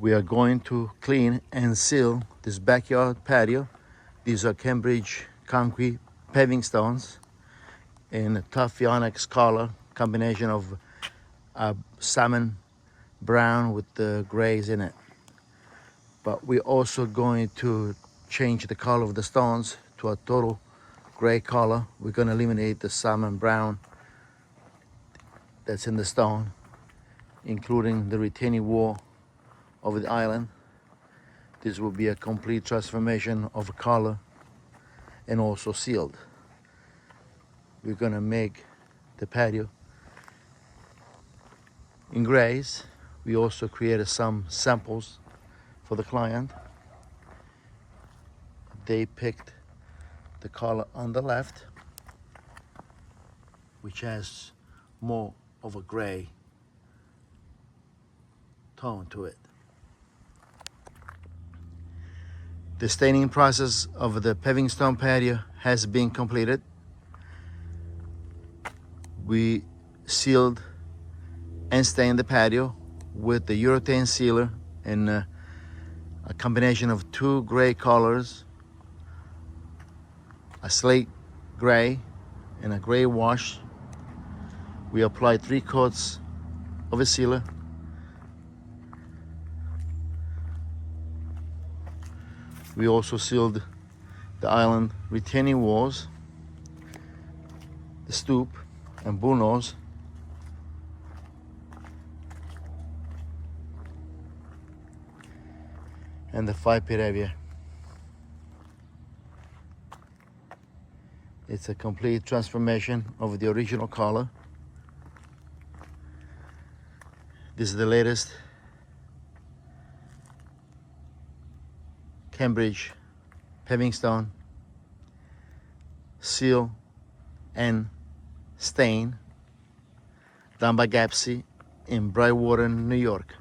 We are going to clean and seal this backyard patio. These are Cambridge concrete paving stones in a Toffee Onyx color, combination of salmon brown with the grays in it. But we're also going to change the color of the stones to a total gray color. We're going to eliminate the salmon brown that's in the stone, including the retaining wall over the island. This will be a complete transformation of color and also sealed. We're gonna make the patio in grays. We also created some samples for the client. They picked the color on the left, which has more of a gray tone to it. The staining process of the paving stone patio has been completed. We sealed and stained the patio with the urethane sealer in a combination of two gray colors, a slate gray and a gray wash. We applied 3 coats of a sealer. We also sealed the island retaining walls, the stoop and bullnose, and the 5-pit area. It's a complete transformation of the original color. This is the latest Cambridge paving stone, seal and stain, done by Gappsi in Brightwaters, New York.